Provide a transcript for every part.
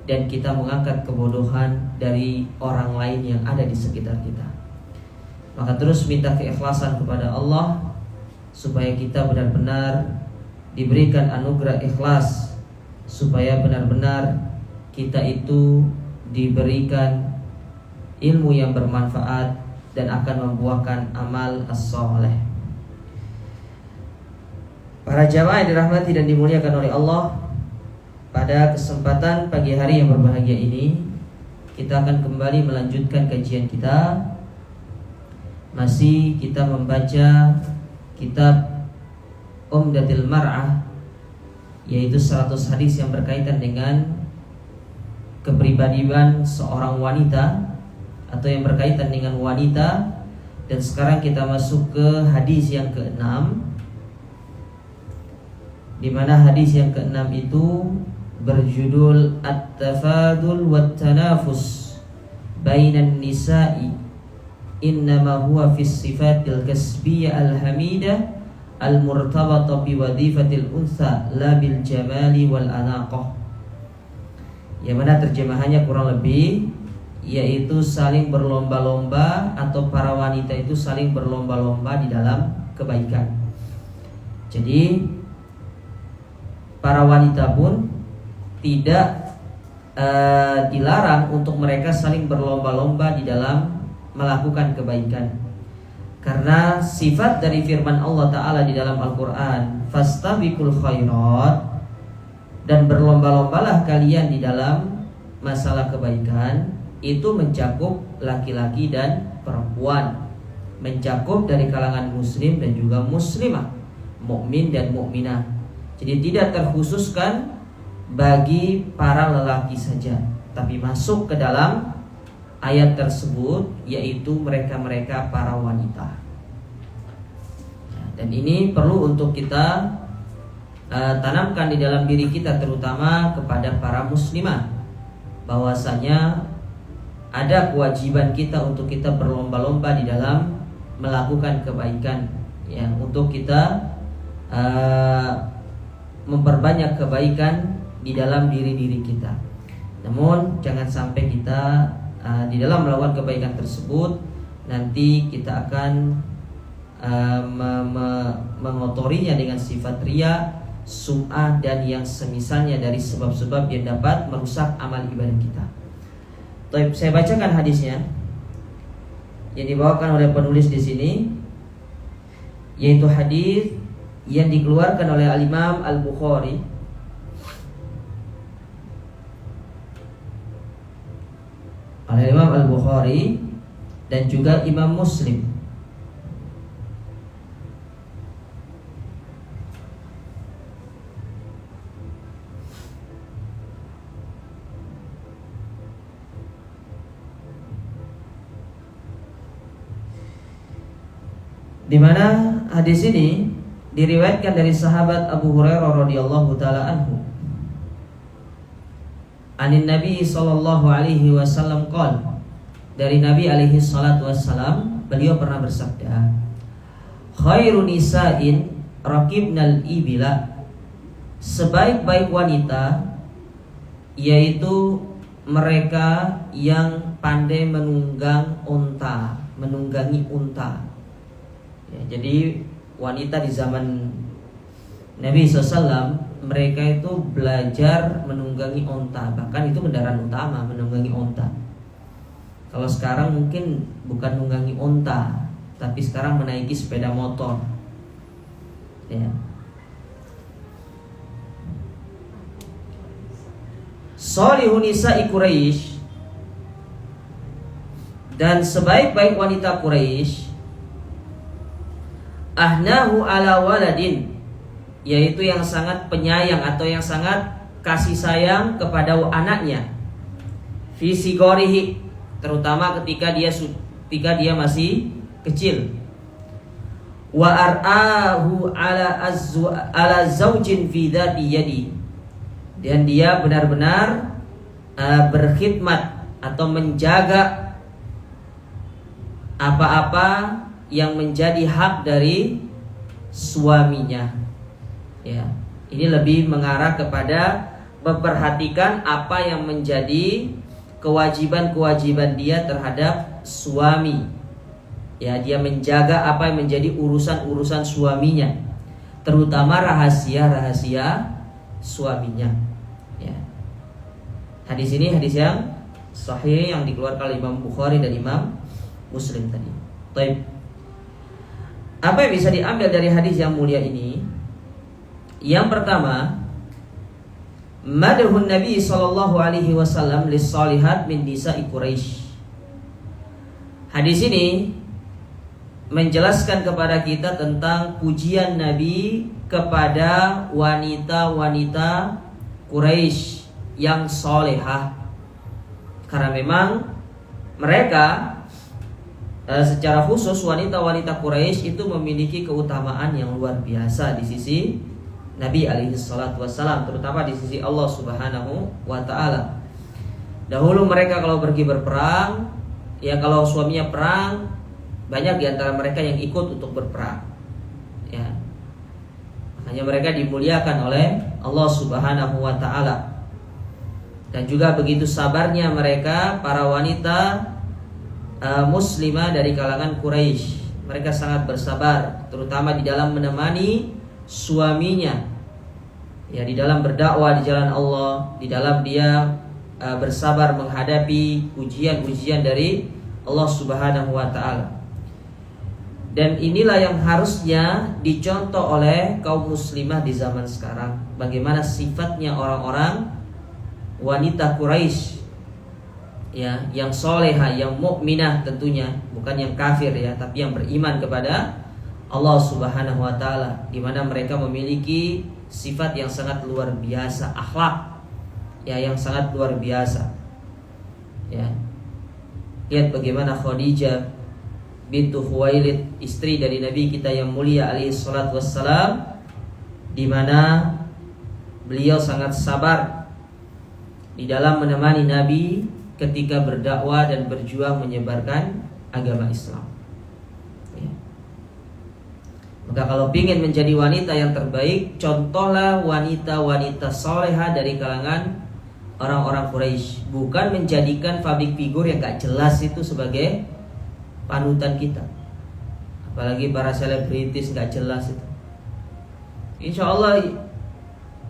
dan kita mengangkat kebodohan dari orang lain yang ada di sekitar kita. Maka terus minta keikhlasan kepada Allah supaya kita benar-benar diberikan anugerah ikhlas, supaya benar-benar kita itu diberikan ilmu yang bermanfaat dan akan membuahkan amal as-soleh. Para jamaah yang dirahmati dan dimuliakan oleh Allah, pada kesempatan pagi hari yang berbahagia ini kita akan kembali melanjutkan kajian kita. Masih kita membaca kitab Umdatul Mar'ah, yaitu 100 hadis yang berkaitan dengan kepribadian seorang wanita atau yang berkaitan dengan wanita. Dan sekarang kita masuk ke hadis yang ke-6, di mana hadis yang ke-6 itu berjudul At-Tafadul wat-Tanafus Bainan Nisa'i Innama huwa fis sifatil kasbiyah al-hamidah al-murtabata biwadhifatil untha la bil jamali wal anaqah. Yang mana terjemahannya kurang lebih yaitu saling berlomba-lomba, atau para wanita itu saling berlomba-lomba di dalam kebaikan. Jadi para wanita pun tidak dilarang untuk mereka saling berlomba-lomba di dalam melakukan kebaikan. Karena sifat dari firman Allah Ta'ala di dalam Al-Quran, fastabiqul khairat, dan berlomba-lombalah kalian di dalam masalah kebaikan, itu mencakup laki-laki dan perempuan, mencakup dari kalangan muslim dan juga muslimah, mukmin dan mukminah. Jadi tidak terkhususkan bagi para lelaki saja, tapi masuk ke dalam ayat tersebut, yaitu mereka-mereka para wanita. Dan ini perlu untuk kita tanamkan di dalam diri kita, terutama kepada para muslimah, bahwasanya ada kewajiban kita untuk kita berlomba-lomba di dalam melakukan kebaikan, ya, untuk kita memperbanyak kebaikan di dalam diri-diri kita. Namun jangan sampai kita di dalam melakukan kebaikan tersebut nanti kita akan mengotorinya dengan sifat riya, sum'ah, dan yang semisalnya dari sebab-sebab yang dapat merusak amal ibadah kita. Saya bacakan hadisnya yang dibawakan oleh penulis di sini, yaitu hadis yang dikeluarkan oleh Al-Imam Al-Bukhari dan juga Imam Muslim. Di mana hadis ini diriwayatkan dari sahabat Abu Hurairah radhiyallahu taala anhu. Anin Nabi sallallahu alaihi wasallam qala, dari Nabi alaihi salatu wassalam, beliau pernah bersabda, khairun nisa'in raqibnal ibila, sebaik-baik wanita yaitu mereka yang pandai menunggangi unta. Ya, jadi wanita di zaman Nabi SAW, mereka itu belajar menunggangi onta. Bahkan itu kendaraan utama, menunggangi onta. Kalau sekarang mungkin bukan menunggangi onta, tapi sekarang menaiki sepeda motor, ya. Salihun nisa'i Quraisy, dan sebaik-baik wanita Quraisy, ahnahu ala waladin, yaitu yang sangat penyayang atau yang sangat kasih sayang kepada anaknya, fi sigorihi, terutama ketika dia masih kecil, wa ar'ahu ala zaujin fi dzati yadi, dan dia benar-benar berkhidmat atau menjaga apa-apa yang menjadi hak dari suaminya. Ya, ini lebih mengarah kepada memperhatikan apa yang menjadi kewajiban-kewajiban dia terhadap suami. Ya, dia menjaga apa yang menjadi urusan-urusan suaminya, terutama rahasia-rahasia suaminya. Ya. Hadis ini hadis yang sahih yang dikeluarkan oleh Imam Bukhari dan Imam Muslim tadi. Baik. Apa yang bisa diambil dari hadis yang mulia ini? Yang pertama, madhun Nabi sallallahu alaihi wasallam lis-salihat min nisa'i Quraisy. Hadis ini menjelaskan kepada kita tentang pujian Nabi kepada wanita-wanita Quraisy yang solehah. Karena memang mereka secara khusus wanita-wanita Quraisy itu memiliki keutamaan yang luar biasa di sisi Nabi alaihi salatu wassalam, terutama di sisi Allah subhanahu wa ta'ala. Dahulu mereka kalau pergi berperang, ya kalau suaminya perang, banyak di antara mereka yang ikut untuk berperang. Ya. Makanya mereka dimuliakan oleh Allah subhanahu wa ta'ala. Dan juga begitu sabarnya mereka, para wanita muslimah dari kalangan Quraisy. Mereka sangat bersabar, terutama di dalam menemani suaminya, ya, di dalam berdakwah di jalan Allah, di dalam dia bersabar menghadapi ujian-ujian dari Allah subhanahu wa ta'ala. Dan inilah yang harusnya dicontoh oleh kaum muslimah di zaman sekarang. Bagaimana sifatnya orang-orang wanita Quraisy, ya, yang solehah, yang mukminah tentunya, bukan yang kafir ya, tapi yang beriman kepada Allah subhanahu wa ta'ala, di mana mereka memiliki sifat yang sangat luar biasa, akhlak ya yang sangat luar biasa. Ya. Lihat bagaimana Khadijah bintu Khuwailid, istri dari Nabi kita yang mulia alaihi salatu wassalam, di mana beliau sangat sabar di dalam menemani Nabi ketika berdakwah dan berjuang menyebarkan agama Islam. Ya. Maka kalau ingin menjadi wanita yang terbaik, contohlah wanita-wanita solehah dari kalangan orang-orang Quraisy. Bukan menjadikan public figure yang gak jelas itu sebagai panutan kita. Apalagi para selebritis gak jelas itu. Insya Allah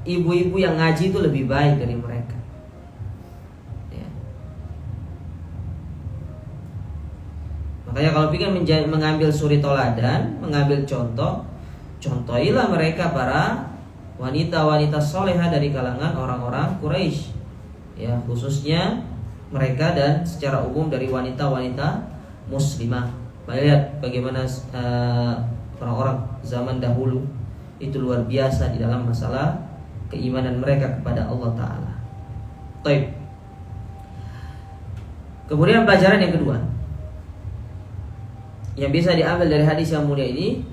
ibu-ibu yang ngaji itu lebih baik dari mereka. Ya. Makanya kalau ingin mengambil suri toladan, mengambil contoh, contohilah mereka para wanita-wanita solehah dari kalangan orang-orang Quraisy. Ya, khususnya mereka dan secara umum dari wanita-wanita muslimah. Lihat bagaimana orang-orang zaman dahulu itu luar biasa di dalam masalah keimanan mereka kepada Allah Ta'ala. Baik. Kemudian pelajaran yang kedua yang bisa diambil dari hadis yang mulia ini,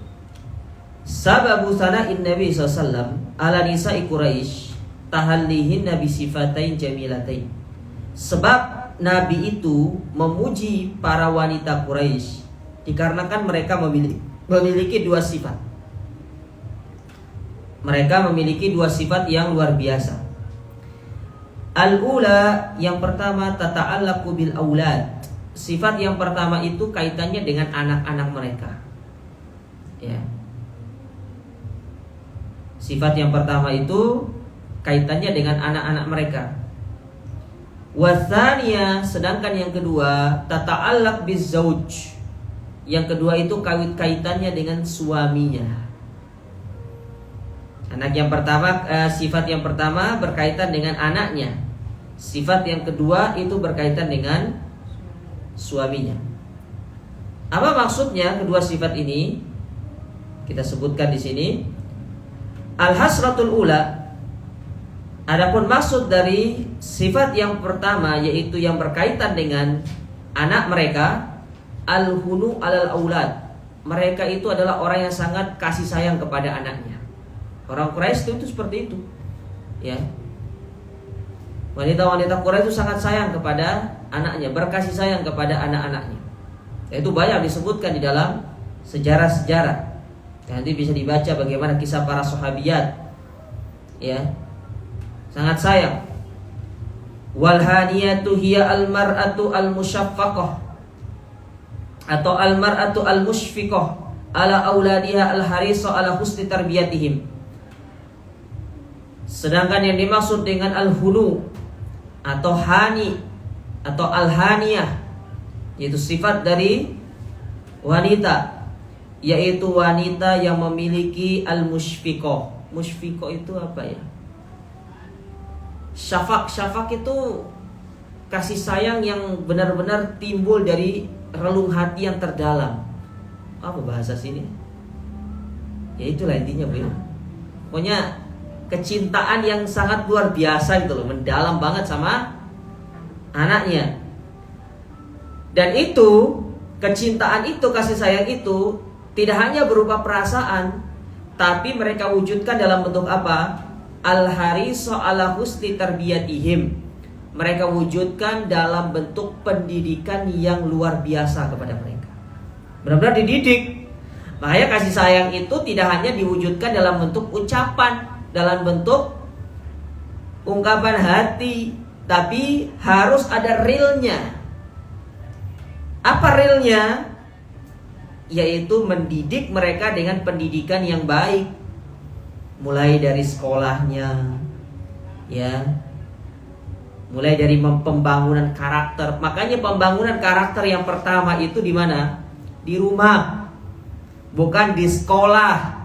sababu sana'in Nabi SAW ala nisa'i Quraisy tahallihin nabi sifatain jamilatain. Sebab Nabi itu memuji para wanita Quraisy dikarenakan mereka memiliki dua sifat. Mereka memiliki dua sifat yang luar biasa. Al-ula, yang pertama, tata'allaqu bil aulad. Sifat yang pertama itu kaitannya dengan anak-anak mereka. Ya. Sifat yang pertama itu kaitannya dengan anak-anak mereka. Wathaniya, sedangkan yang kedua, tata'allaq bizzauj. Yang kedua itu kaitannya dengan suaminya. Anak yang pertama, sifat yang pertama berkaitan dengan anaknya. Sifat yang kedua itu berkaitan dengan suaminya. Apa maksudnya kedua sifat ini? Kita sebutkan di sini. Al-hasratul ula. Adapun maksud dari sifat yang pertama, yaitu yang berkaitan dengan anak mereka, al-hunu alal aulad. Mereka itu adalah orang yang sangat kasih sayang kepada anaknya. Orang Quraisy itu seperti itu. Ya. Wanita-wanita Quraisy itu sangat sayang kepada anaknya, berkasih sayang kepada anak-anaknya. Itu banyak disebutkan di dalam sejarah-sejarah. Nanti bisa dibaca bagaimana kisah para sahabiyat. Ya. sangat sayang. Wal haniyatu hiya al mar'atu al musyaffaqah atau al mar'atu al musyfiqah ala auladiha al harisa ala husni tarbiyatihim. Sedangkan yang dimaksud dengan al hunu atau hani atau al haniyah yaitu sifat dari wanita, yaitu wanita yang memiliki al musyfiqah. Musyfiqah itu apa ya? Syafaq itu kasih sayang yang benar-benar timbul dari relung hati yang terdalam. Apa bahasa sini? Ya itulah intinya, Bu. Pokoknya kecintaan yang sangat luar biasa gitu loh, mendalam banget sama anaknya. Dan itu, kecintaan itu, kasih sayang itu tidak hanya berupa perasaan, tapi mereka wujudkan dalam bentuk apa? Al-harisa ala husni tarbiyatihim. Mereka wujudkan dalam bentuk pendidikan yang luar biasa kepada mereka. Benar-benar dididik. Makanya kasih sayang itu tidak hanya diwujudkan dalam bentuk ucapan, dalam bentuk ungkapan hati, tapi harus ada realnya. Apa realnya? Yaitu mendidik mereka dengan pendidikan yang baik. Mulai dari sekolahnya, ya, mulai dari pembangunan karakter. Makanya pembangunan karakter yang pertama itu di mana? Di rumah, bukan di sekolah.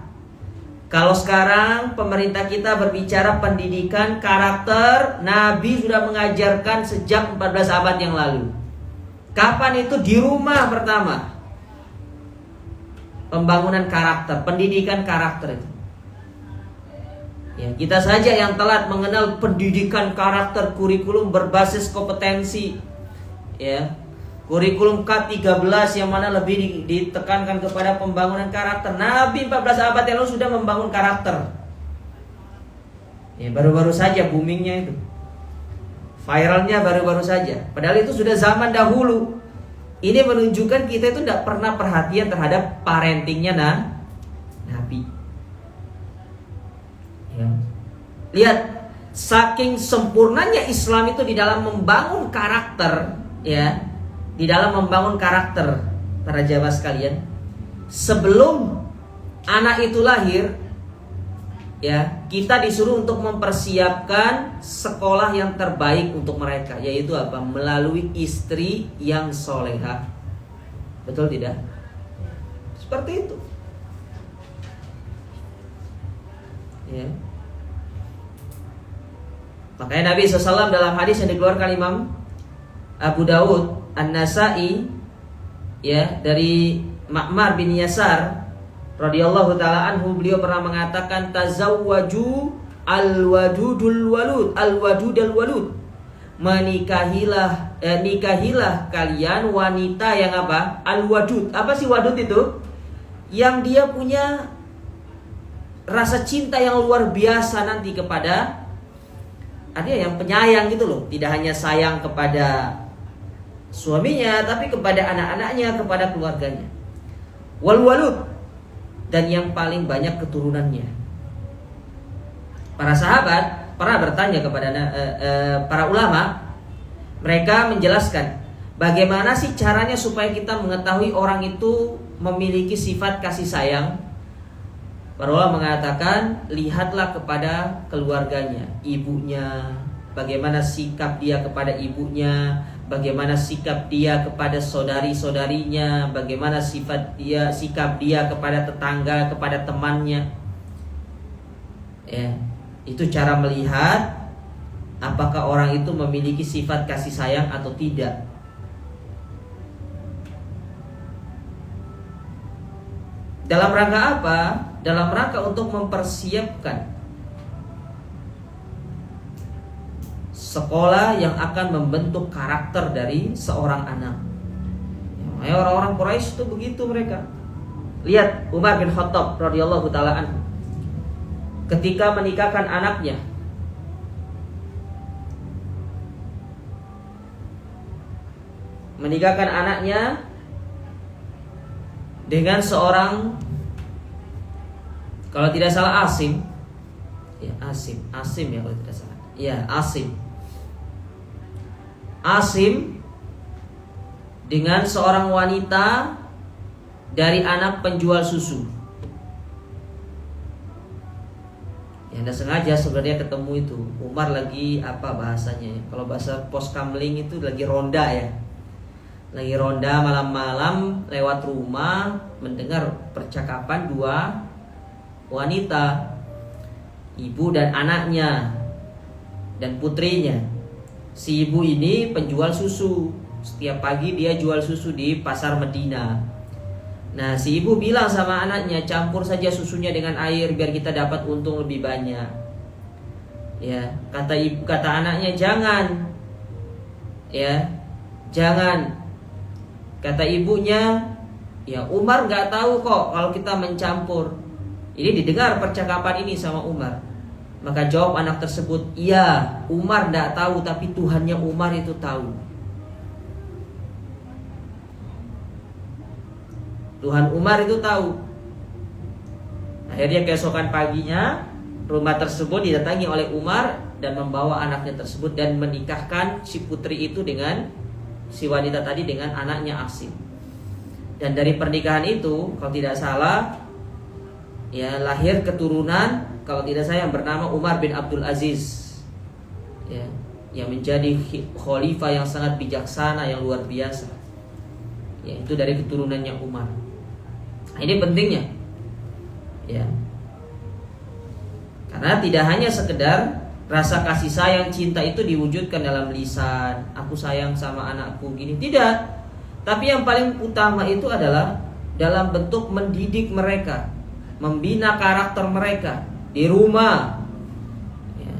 Kalau sekarang pemerintah kita berbicara pendidikan karakter, Nabi sudah mengajarkan sejak 14 abad yang lalu. Kapan itu? Di rumah pertama. Pembangunan karakter, pendidikan karakter itu. Ya, kita saja yang telat mengenal pendidikan karakter, kurikulum berbasis kompetensi. Ya. Kurikulum K13 yang mana lebih ditekankan kepada pembangunan karakter. Nabi 14 abad yang lalu sudah membangun karakter. Ya, baru-baru saja boomingnya itu. Viralnya baru-baru saja. Padahal itu sudah zaman dahulu. Ini menunjukkan kita itu tidak pernah perhatian terhadap parentingnya Nabi. Ya. Lihat, saking sempurnanya Islam itu di dalam membangun karakter, ya, di dalam membangun karakter para jamaah sekalian. Sebelum anak itu lahir, ya, kita disuruh untuk mempersiapkan sekolah yang terbaik untuk mereka, yaitu apa? Melalui istri yang soleha. Betul tidak? Seperti itu. Ya. Makanya Nabi SAW dalam hadis yang dikeluarkan Imam Abu Dawud, An-Nasai, ya, dari Ma'mar bin Yasar radhiyallahu taala anhu, beliau pernah mengatakan, tazawwaju al-wadudul walud, al-wadudul walud. Nikahilah kalian wanita yang apa? Al-wadud. Apa sih wadud itu? Yang dia punya rasa cinta yang luar biasa nanti kepada, ada yang penyayang gitu loh. Tidak hanya sayang kepada suaminya, tapi kepada anak-anaknya, kepada keluarganya. Wal walud, dan yang paling banyak keturunannya. Para sahabat pernah bertanya kepada para ulama. Mereka menjelaskan bagaimana sih caranya supaya kita mengetahui orang itu memiliki sifat kasih sayang. Para ulama mengatakan, lihatlah kepada keluarganya, ibunya, bagaimana sikap dia kepada ibunya, bagaimana sikap dia kepada saudari-saudarinya, bagaimana sikap dia kepada tetangga, kepada temannya. Ya, itu cara melihat apakah orang itu memiliki sifat kasih sayang atau tidak. Dalam rangka apa? Dalam rangka untuk mempersiapkan sekolah yang akan membentuk karakter dari seorang anak. Ya, orang-orang Quraisy itu begitu mereka. Lihat Umar bin Khattab radhiyallahu taala anhu, ketika menikahkan anaknya, dengan seorang, kalau tidak salah Asim ya kalau tidak salah, Ya, Asim. Asim dengan seorang wanita dari anak penjual susu. Ya, Anda sengaja sebenarnya ketemu itu. Umar lagi apa bahasanya? Kalau bahasa pos kamling itu lagi ronda ya. Lagi ronda malam-malam lewat rumah, mendengar percakapan dua wanita, ibu dan anaknya dan putrinya. Si ibu ini penjual susu. Setiap pagi dia jual susu di pasar Medina. Nah, si ibu bilang sama anaknya, campur saja susunya dengan air biar kita dapat untung lebih banyak. Ya, kata anaknya, jangan. Ya, jangan. Kata ibunya, ya Umar nggak tahu kok kalau kita mencampur. Ini didengar percakapan ini sama Umar. Maka jawab anak tersebut, iya, Umar nggak tahu, tapi Tuhannya Umar itu tahu. Tuhan Umar itu tahu. Akhirnya keesokan paginya rumah tersebut didatangi oleh Umar dan membawa anaknya tersebut dan menikahkan si putri itu dengan si wanita tadi dengan anaknya Asim. Dan dari pernikahan itu, kalau tidak salah, ya lahir keturunan, kalau tidak salah, yang bernama Umar bin Abdul Aziz. Ya, yang menjadi khalifah yang sangat bijaksana, yang luar biasa. Ya, itu dari keturunannya Umar. Ini pentingnya, ya, karena tidak hanya sekedar rasa kasih sayang, cinta itu diwujudkan dalam lisan, aku sayang sama anakku gini, tidak. Tapi yang paling utama itu adalah dalam bentuk mendidik mereka, membina karakter mereka di rumah, ya.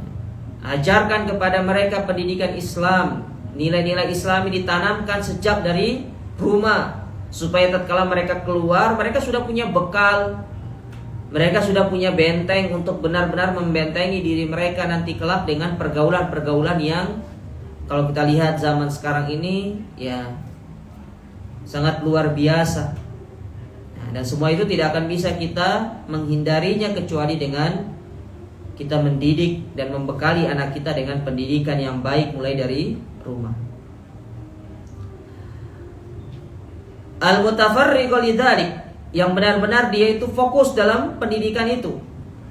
Ajarkan kepada mereka pendidikan Islam, nilai-nilai Islami ditanamkan sejak dari rumah, supaya tatkala mereka keluar, mereka sudah punya bekal, mereka sudah punya benteng untuk benar-benar membentengi diri mereka nanti kelak dengan pergaulan-pergaulan yang kalau kita lihat zaman sekarang ini ya sangat luar biasa. Nah, dan semua itu tidak akan bisa kita menghindarinya kecuali dengan kita mendidik dan membekali anak kita dengan pendidikan yang baik mulai dari rumah. Al-mutafarriqu lidzalik, yang benar-benar dia itu fokus dalam pendidikan itu.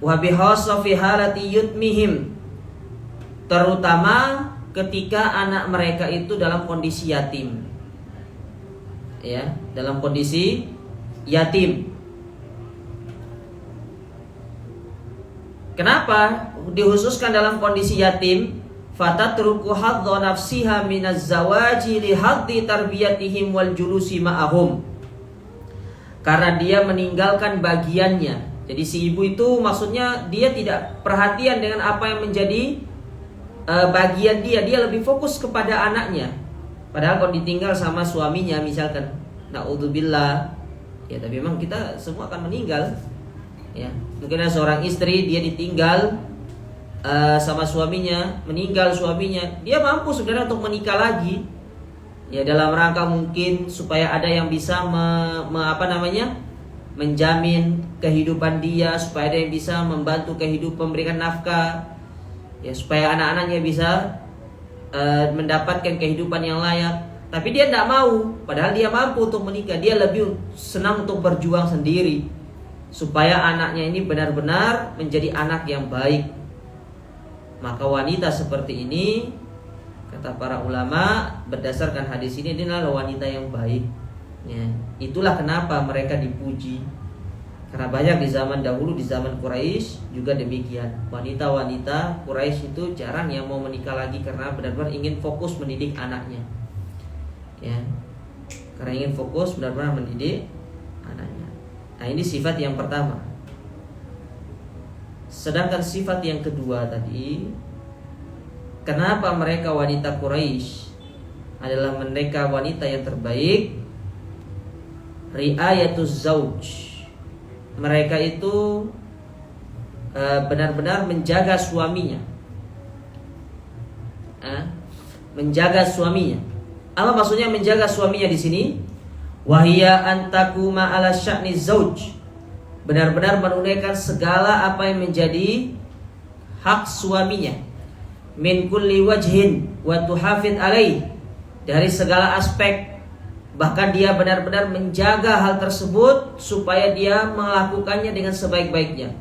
Wa bihassa fi halati yutmihim, terutama ketika anak mereka itu dalam kondisi yatim. Ya, dalam kondisi yatim. Kenapa dihususkan dalam kondisi yatim? Fatatruku hadza nafsiha minaz zawaji li haddi tarbiyatihim wal julusi ma'ahum. Karena dia meninggalkan bagiannya. Jadi si ibu itu maksudnya dia tidak perhatian dengan apa yang menjadi bagian dia. Dia lebih fokus kepada anaknya. Padahal kalau ditinggal sama suaminya misalkan, naudzubillah, ya tapi memang kita semua akan meninggal. Ya, mungkin ada seorang istri dia ditinggal sama suaminya, meninggal suaminya, dia mampu sebenarnya untuk menikah lagi, ya dalam rangka mungkin supaya ada yang bisa menjamin kehidupan dia, supaya ada yang bisa membantu kehidupan, memberikan nafkah, ya supaya anak-anaknya bisa mendapatkan kehidupan yang layak. Tapi dia tidak mau, padahal dia mampu untuk menikah. Dia lebih senang untuk berjuang sendiri supaya anaknya ini benar-benar menjadi anak yang baik. Maka wanita seperti ini, kata para ulama, berdasarkan hadis ini, dia adalah wanita yang baik. Ya, itulah kenapa mereka dipuji. Karena banyak di zaman dahulu, di zaman Quraisy juga demikian. Wanita-wanita Quraisy itu jarang yang mau menikah lagi karena benar-benar ingin fokus mendidik anaknya. Ya, karena ingin fokus benar-benar mendidik anaknya. Nah, ini sifat yang pertama. Sedangkan sifat yang kedua tadi, kenapa mereka wanita Quraisy adalah mereka wanita yang terbaik? Ri'ayatuz zauj. Mereka itu benar-benar menjaga suaminya. Menjaga suaminya. Apa maksudnya menjaga suaminya di sini? Wahia antakuma ala sya'ni zauj. Benar-benar menunaikan segala apa yang menjadi hak suaminya. min kulli wajhin wa tuhafid alaih, dari segala aspek, bahkan dia benar-benar menjaga hal tersebut supaya dia melakukannya dengan sebaik-baiknya.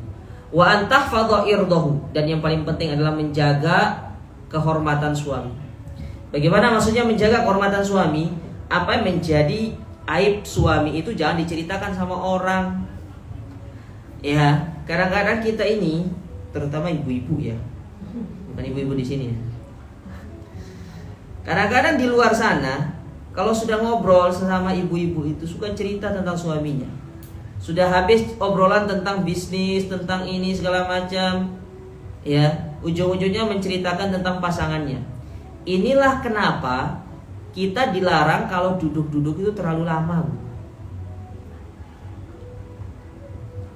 Wa antahfadha irdahu, dan yang paling penting adalah menjaga kehormatan suami. Bagaimana maksudnya menjaga kehormatan suami? Apa yang menjadi aib suami itu jangan diceritakan sama orang. Ya, kadang-kadang kita ini, terutama ibu-ibu ya, bukan ibu-ibu di sini ya. Kadang-kadang di luar sana, kalau sudah ngobrol sesama ibu-ibu itu suka cerita tentang suaminya. Sudah habis obrolan tentang bisnis, tentang ini segala macam, ya, ujung-ujungnya menceritakan tentang pasangannya. Inilah kenapa kita dilarang kalau duduk-duduk itu terlalu lama.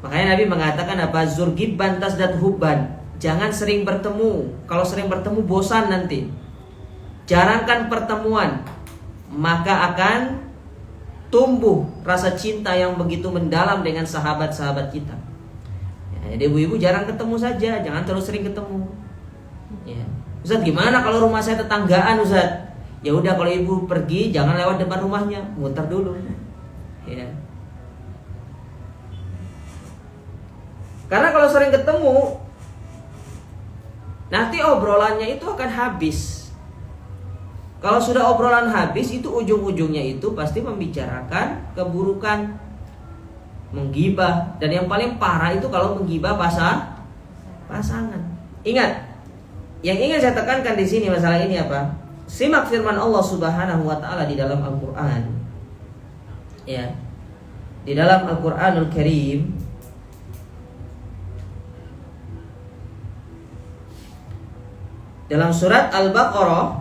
Makanya Nabi mengatakan apa? Zurgibban tasdad hubban. Jangan sering bertemu. Kalau sering bertemu bosan nanti. Jarangkan pertemuan, maka akan tumbuh rasa cinta yang begitu mendalam dengan sahabat-sahabat kita. Ya, jadi ibu-ibu jarang ketemu saja, jangan terlalu sering ketemu. Ya. Ustaz, gimana kalau rumah saya tetanggaan, Ustaz? Ya udah, kalau ibu pergi jangan lewat depan rumahnya, muter dulu. Ya. Karena kalau sering ketemu, nanti obrolannya itu akan habis. Kalau sudah obrolan habis, itu ujung-ujungnya itu pasti membicarakan keburukan, menggibah. Dan yang paling parah itu kalau menggibah pasangan. Ingat, yang ingin saya tekankan di sini masalah ini apa? Simak firman Allah Subhanahu wa taala di dalam Al-Qur'an. Ya. Di dalam Al-Qur'anul Karim, dalam surat Al-Baqarah,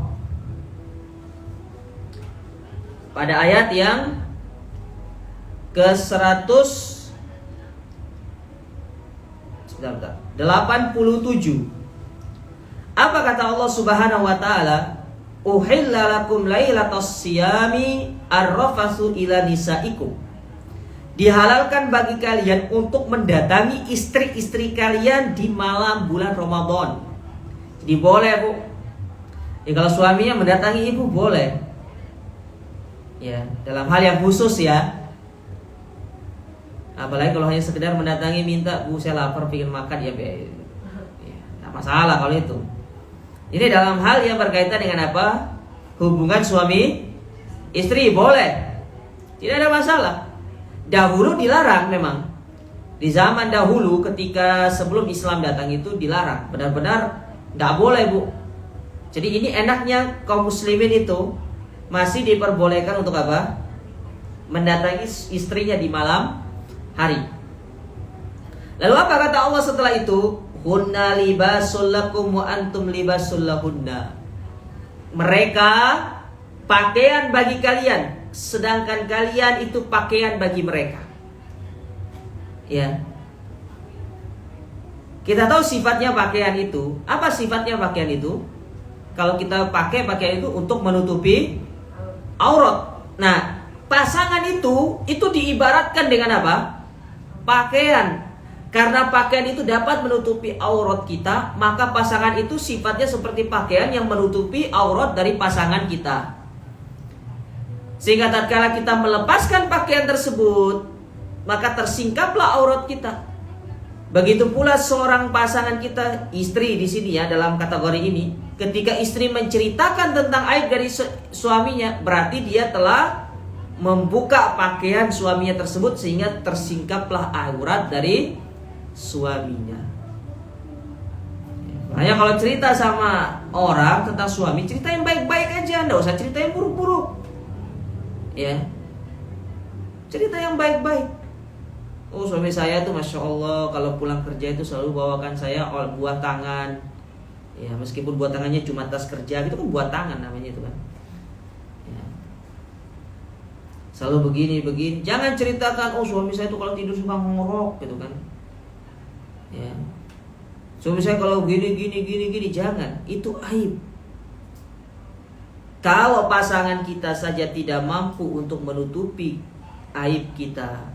pada ayat yang ke-100 87. Apa kata Allah Subhanahu wa taala? Uhilla lakum lailatas siyami arrafasu ila nisaikum. Dihalalkan bagi kalian untuk mendatangi istri-istri kalian di malam bulan Ramadan. Jadi boleh, Bu. Ya, kalau suaminya mendatangi ibu boleh. Ya, dalam hal yang khusus ya. Apalagi kalau hanya sekedar mendatangi minta, Bu saya lapar pengen makan, ya nggak masalah kalau itu. Ini dalam hal yang berkaitan dengan apa? Hubungan suami istri boleh, tidak ada masalah. Dahulu dilarang memang. Di zaman dahulu ketika sebelum Islam datang itu dilarang, benar-benar nggak boleh, Bu. Jadi ini enaknya kaum muslimin itu masih diperbolehkan untuk apa? Mendatangi istrinya di malam hari. Lalu apa kata Allah setelah itu? Hunna libasul lakum wa antum libasul lahunna. Mereka pakaian bagi kalian, sedangkan kalian itu pakaian bagi mereka. Ya. Kita tahu sifatnya pakaian itu. Apa sifatnya pakaian itu? Kalau kita pakai pakaian itu untuk menutupi aurat. Nah, pasangan itu diibaratkan dengan apa? Pakaian. Karena pakaian itu dapat menutupi aurat kita, maka pasangan itu sifatnya seperti pakaian yang menutupi aurat dari pasangan kita. Sehingga tatkala kita melepaskan pakaian tersebut, maka tersingkaplah aurat kita. Begitu pula seorang pasangan kita, istri di sini ya dalam kategori ini, ketika istri menceritakan tentang aib dari suaminya, berarti dia telah membuka pakaian suaminya tersebut sehingga tersingkaplah aurat dari suaminya. Makanya kalau cerita sama orang tentang suami, cerita yang baik-baik aja, enggak usah cerita yang buruk-buruk. Ya. Cerita yang baik-baik. Oh, suami saya tuh Masya Allah kalau pulang kerja itu selalu bawakan saya buah tangan. Ya, meskipun buah tangannya cuma tas kerja, itu kan buah tangan namanya itu kan. Ya. Selalu begini. Jangan ceritakan, oh suami saya tuh kalau tidur suka ngorok gitu kan. Ya. Suami saya kalau gini, jangan. Itu aib. Kalau pasangan kita saja tidak mampu untuk menutupi aib kita,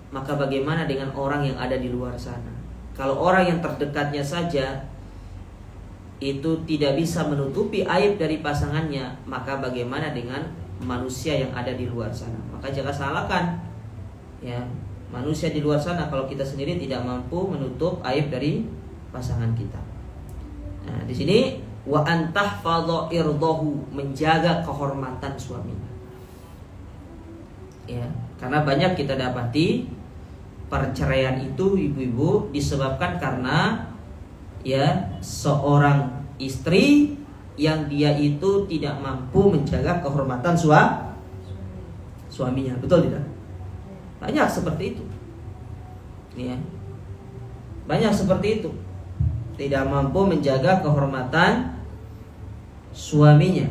maka bagaimana dengan orang yang ada di luar sana? Kalau orang yang terdekatnya saja itu tidak bisa menutupi aib dari pasangannya, maka bagaimana dengan manusia yang ada di luar sana? Maka jangan salahkan ya manusia di luar sana kalau kita sendiri tidak mampu menutup aib dari pasangan kita. Nah, di sini wa antahfadha irdahu, menjaga kehormatan suami. Ya, karena banyak kita dapati perceraian itu ibu-ibu disebabkan karena ya seorang istri yang dia itu tidak mampu menjaga kehormatan suaminya, betul tidak? Banyak seperti itu. Ya. Banyak seperti itu. Tidak mampu menjaga kehormatan suaminya.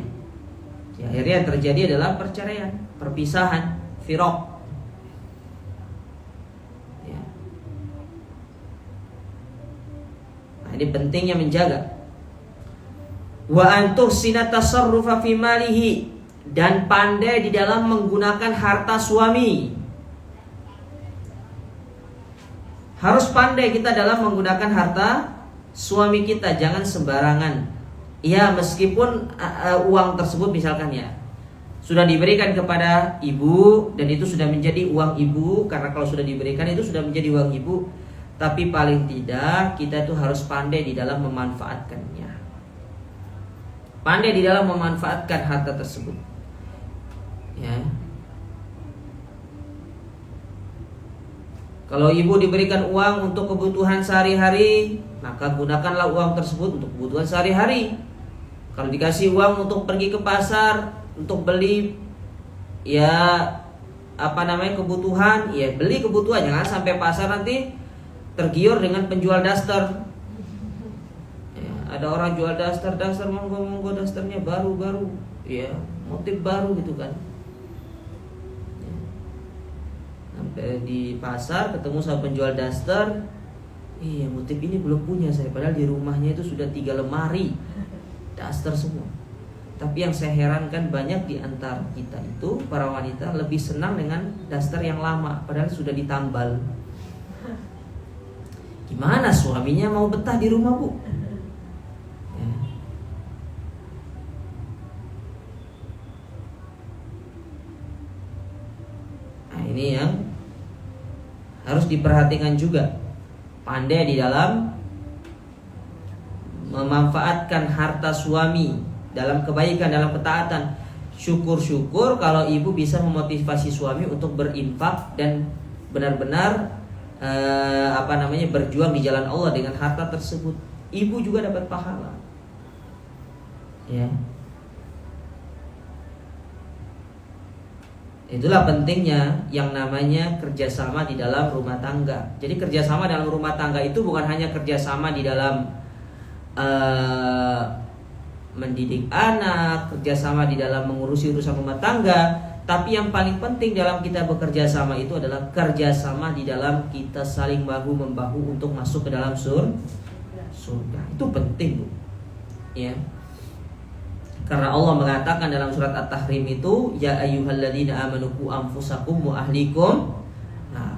Ya, akhirnya yang terjadi adalah perceraian, perpisahan, firaq. Ya. Nah, ini pentingnya menjaga. Wa antuhsina tasarrufa fi malihi, dan pandai di dalam menggunakan harta suami. Harus pandai kita dalam menggunakan harta suami kita, jangan sembarangan. Ya, meskipun uang tersebut misalkan ya sudah diberikan kepada ibu dan itu sudah menjadi uang ibu, karena kalau sudah diberikan itu sudah menjadi uang ibu, tapi paling tidak kita itu harus pandai di dalam memanfaatkannya. Pandai di dalam memanfaatkan harta tersebut. Ya. Kalau ibu diberikan uang untuk kebutuhan sehari-hari, maka gunakanlah uang tersebut untuk kebutuhan sehari-hari. Kalau dikasih uang untuk pergi ke pasar untuk beli kebutuhan, ya beli kebutuhan, jangan sampai pasar nanti tergiur dengan penjual daster. Ya, ada orang jual daster monggo dasternya baru, ya motif baru gitu kan. Sampai di pasar ketemu sama penjual daster, iya motif ini belum punya saya, padahal di rumahnya itu sudah 3 lemari daster semua. Tapi yang saya herankan, banyak di antara kita itu para wanita lebih senang dengan daster yang lama, padahal sudah ditambal. Gimana suaminya mau betah di rumah, Bu? Ya. Nah, ini yang harus diperhatikan juga. Pandai di dalam memanfaatkan harta suami dalam kebaikan, dalam ketaatan. Syukur-syukur kalau ibu bisa memotivasi suami untuk berinfak dan benar-benar berjuang di jalan Allah dengan harta tersebut. Ibu juga dapat pahala. Ya. Itulah pentingnya yang namanya kerjasama di dalam rumah tangga. Jadi kerjasama dalam rumah tangga itu bukan hanya kerjasama di dalam mendidik anak, kerjasama di dalam mengurusi urusan rumah tangga, tapi yang paling penting dalam kita bekerja sama itu adalah kerjasama di dalam kita saling bahu membahu untuk masuk ke dalam surga. Itu penting, Bu. Ya. Karena Allah mengatakan dalam surat At-Tahrim itu, ya ayyuhalladzina amanu qu anfusakum wa ahlikum. Nah,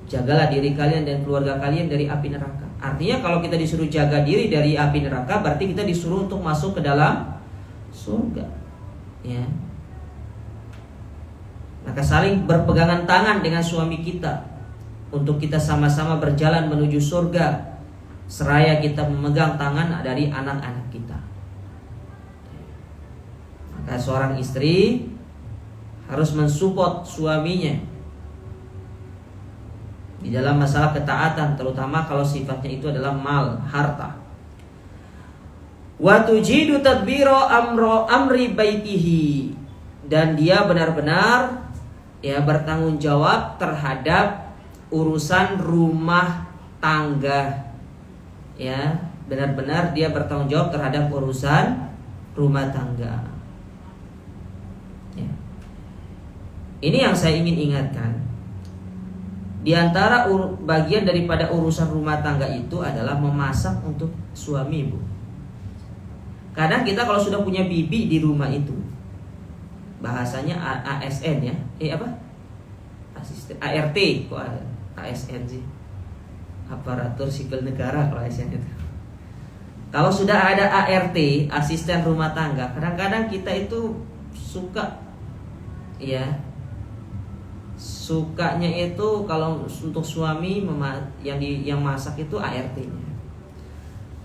jagalah diri kalian dan keluarga kalian dari api neraka. Artinya kalau kita disuruh jaga diri dari api neraka, berarti kita disuruh untuk masuk ke dalam surga. Ya. Maka saling berpegangan tangan dengan suami kita untuk kita sama-sama berjalan menuju surga, seraya kita memegang tangan dari anak-anak kita. Maka seorang istri harus mensupport suaminya di dalam masalah ketaatan, terutama kalau sifatnya itu adalah mal, harta. Wa tujidu tadbira amri baitihi, dan dia benar-benar bertanggung jawab terhadap urusan rumah tangga. Ya, benar-benar dia bertanggung jawab terhadap urusan rumah tangga. Ya. Ini yang saya ingin ingatkan. Di antara bagian daripada urusan rumah tangga itu adalah memasak untuk suami, Bu. Kadang kita kalau sudah punya bibi di rumah itu, bahasanya ASN ya, asisten ART, kok ASN sih, aparatur sipil negara kalau ASN itu. Kalau sudah ada ART, asisten rumah tangga, kadang-kadang kita itu suka, ya, sukanya itu kalau untuk suami yang masak itu ART-nya.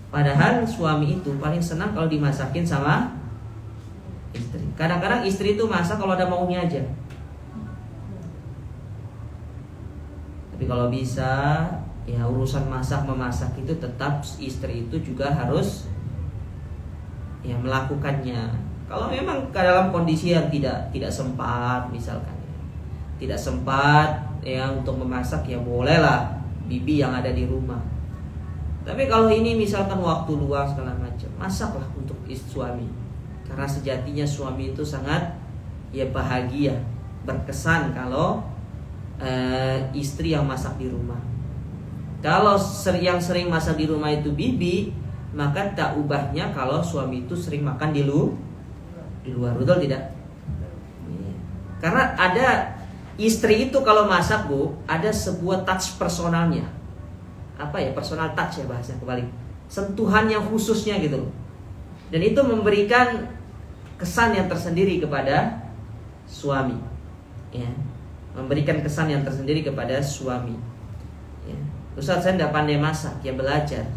Padahal suami itu paling senang kalau dimasakin sama istri. Kadang-kadang istri itu masak kalau ada maunya aja. Tapi kalau bisa, ya urusan memasak itu tetap istri itu juga harus ya melakukannya. Kalau memang dalam kondisi yang tidak sempat, misalkan tidak sempat ya untuk memasak, ya bolehlah bibi yang ada di rumah. Tapi kalau ini misalkan waktu luang segala macam, masaklah untuk suami. Karena sejatinya suami itu sangat ya bahagia, berkesan kalau istri yang masak di rumah. Kalau yang sering masak di rumah itu bibi, maka tak ubahnya kalau suami itu sering makan di luar. Betul tidak? Karena ada istri itu kalau masak, Bu, ada sebuah touch personalnya. Apa ya, personal touch ya bahasa kebalik, sentuhan yang khususnya gitu loh. Dan itu memberikan kesan yang tersendiri kepada suami, ya, memberikan kesan yang tersendiri kepada suami. Ya. Ustaz, saya tidak pandai masak, ya belajar.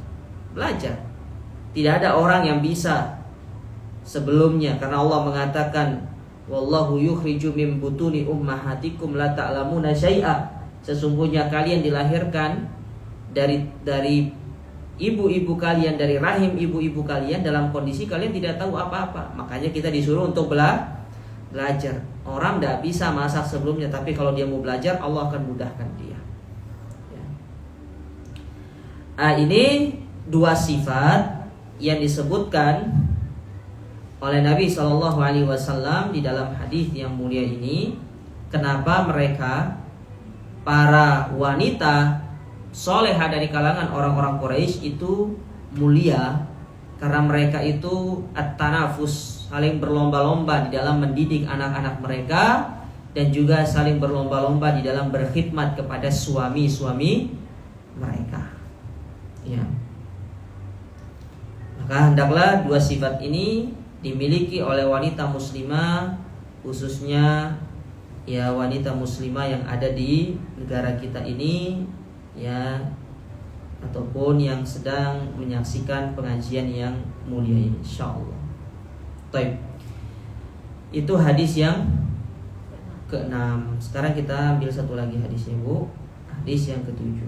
Tidak ada orang yang bisa sebelumnya, karena Allah mengatakan, wallahu yukhriju min butuni ummahatikum la ta'lamuna syai'a. Sesungguhnya kalian dilahirkan dari ibu-ibu kalian, dari rahim ibu-ibu kalian dalam kondisi kalian tidak tahu apa-apa. Makanya kita disuruh untuk belajar. Orang tidak bisa masak sebelumnya, tapi kalau dia mau belajar, Allah akan mudahkan dia. Ya. Ini dua sifat yang disebutkan oleh Nabi SAW di dalam hadis yang mulia ini. Kenapa mereka, para wanita solehah dari kalangan orang-orang Quraisy itu mulia? Karena mereka itu at-tanafus, saling berlomba-lomba di dalam mendidik anak-anak mereka, dan juga saling berlomba-lomba di dalam berkhidmat kepada suami-suami mereka. Ya. Maka hendaklah dua sifat ini dimiliki oleh wanita muslimah, khususnya ya wanita muslimah yang ada di negara kita ini, ya, ataupun yang sedang menyaksikan pengajian yang mulia ini, insyaallah. Baik. Itu hadis yang ke-6. Sekarang kita ambil satu lagi hadisnya, Bu. Hadis yang ke-7.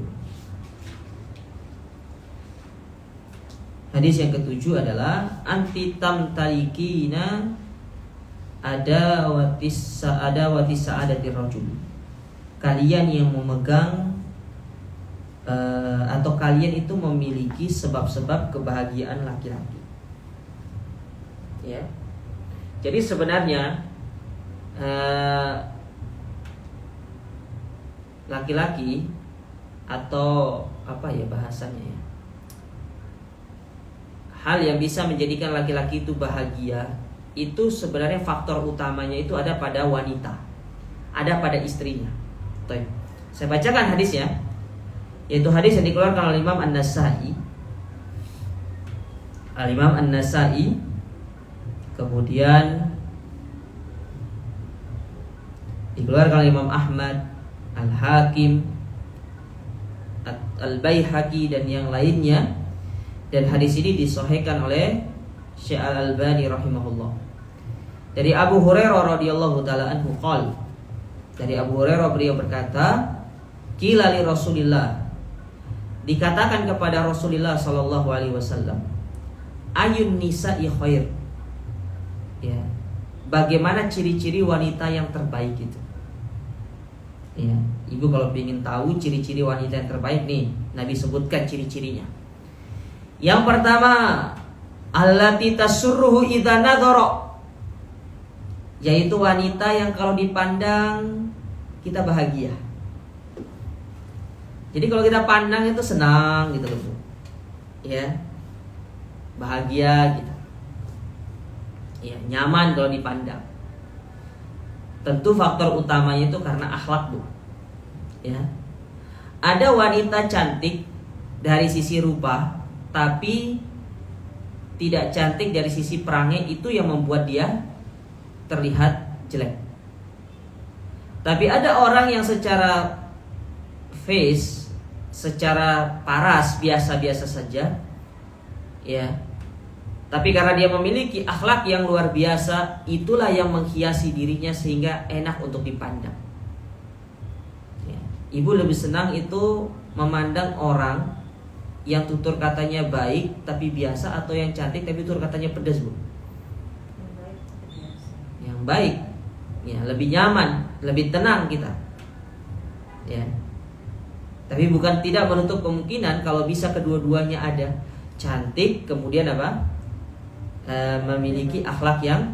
Hadis yang ke-7 adalah anti tamtalikina ada watis sa'adati rajul. Kalian yang memegang atau kalian itu memiliki sebab-sebab kebahagiaan laki-laki. Ya. Jadi sebenarnya laki-laki atau apa ya bahasanya ya, hal yang bisa menjadikan laki-laki itu bahagia itu sebenarnya faktor utamanya itu ada pada wanita, ada pada istrinya. Saya bacakan hadisnya, yaitu hadis yang dikeluarkan oleh Imam An-Nasa'i. Al-Imam An-Nasa'i, kemudian dikeluarkan oleh Imam Ahmad, Al-Hakim, Al-Baihaqi dan yang lainnya. Dan hadis ini disahihkan oleh Syekh Al-Albani rahimahullah. Dari Abu Hurairah radhiyallahu taala anhu qol. Dari Abu Hurairah beliau berkata, qila li Rasulillah, dikatakan kepada Rasulullah sallallahu alaihi wasallam, ayun nisa'i khair. Ya. Bagaimana ciri-ciri wanita yang terbaik itu? Ya, Ibu kalau ingin tahu ciri-ciri wanita yang terbaik nih, Nabi sebutkan ciri-cirinya. Yang pertama, allati tasurruhu idza nadhara, yaitu wanita yang kalau dipandang kita bahagia. Jadi kalau kita pandang itu senang gitu loh, Bu. Ya. Bahagia gitu. Ya, nyaman kalau dipandang. Tentu faktor utamanya itu karena akhlak, Bu. Ya. Ada wanita cantik dari sisi rupa, tapi tidak cantik dari sisi perangai, itu yang membuat dia terlihat jelek. Tapi ada orang yang secara face, secara paras biasa-biasa saja, ya. Tapi karena dia memiliki akhlak yang luar biasa, itulah yang menghiasi dirinya sehingga enak untuk dipandang. Ya. Ibu lebih senang itu memandang orang yang tutur katanya baik tapi biasa, atau yang cantik tapi tutur katanya pedas, Bu? Yang baik. Ya, lebih nyaman, lebih tenang kita. Ya. Tapi bukan tidak menutup kemungkinan kalau bisa kedua-duanya ada. Cantik kemudian apa? Memiliki akhlak yang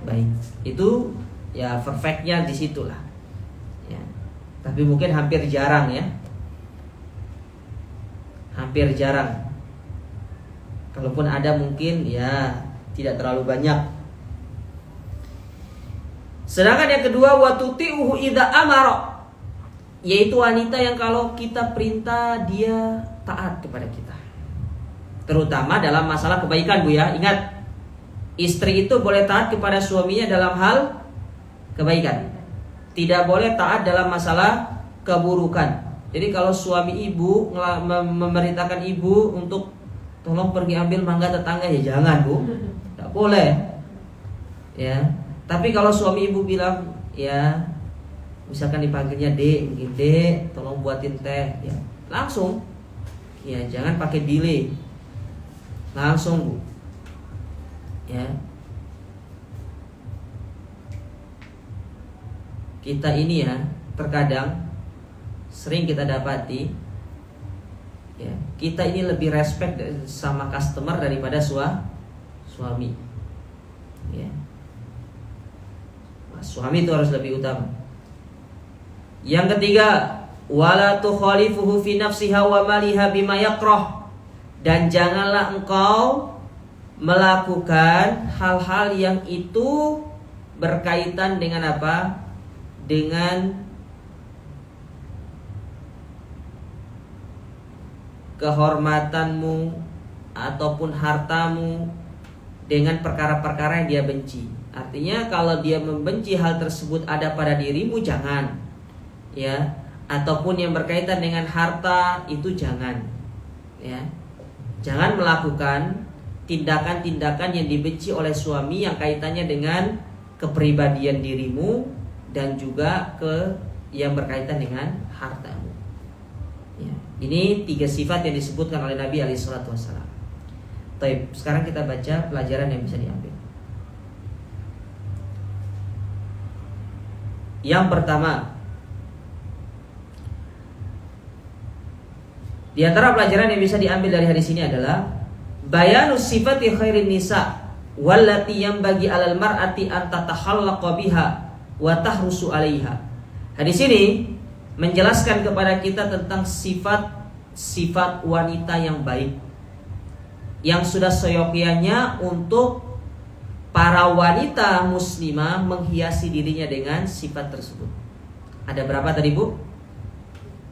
baik. Itu ya perfectnya di situlah. Ya. Tapi mungkin hampir jarang ya. Hampir jarang. Kalaupun ada mungkin ya tidak terlalu banyak. Sedangkan yang kedua, watuti'uhu idza amara, yaitu wanita yang kalau kita perintah dia taat kepada kita. Terutama dalam masalah kebaikan, Bu ya. Ingat, istri itu boleh taat kepada suaminya dalam hal kebaikan. Tidak boleh taat dalam masalah keburukan. Jadi kalau suami ibu memerintahkan ibu untuk tolong pergi ambil mangga tetangga, ya jangan, Bu. Tidak boleh. Ya. Tapi kalau suami ibu bilang, ya misalkan dipanggilnya Dek, mungkin Dek, tolong buatin teh, ya langsung. Ya, jangan pakai delay. Langsung, Bu. Ya. Kita ini ya, terkadang sering kita dapati, ya, kita ini lebih respect sama customer daripada suami. Ya. Suami itu harus lebih utama. Yang ketiga, wala tukhalifuhu fi nafsiha wa maliha bima yakrah, dan janganlah engkau melakukan hal-hal yang itu berkaitan dengan apa? Dengan kehormatanmu ataupun hartamu dengan perkara-perkara yang dia benci. Artinya kalau dia membenci hal tersebut ada pada dirimu, jangan. Ya, ataupun yang berkaitan dengan harta itu jangan. Ya. Jangan melakukan tindakan-tindakan yang dibenci oleh suami yang kaitannya dengan kepribadian dirimu dan juga yang berkaitan dengan hartamu. Ya. Ini 3 sifat yang disebutkan oleh Nabi SAW. Baik, sekarang kita baca pelajaran yang bisa diambil. Yang pertama, di antara pelajaran yang bisa diambil dari hadis ini adalah bayanus sifati khairin nisa wallati yanbaghi 'alal mar'ati an tatahhallaqa biha wa tahrusu 'alaiha. Hadis ini menjelaskan kepada kita tentang sifat wanita yang baik, yang sudah seyogyanya untuk para wanita muslimah menghiasi dirinya dengan sifat tersebut. Ada berapa tadi, Bu?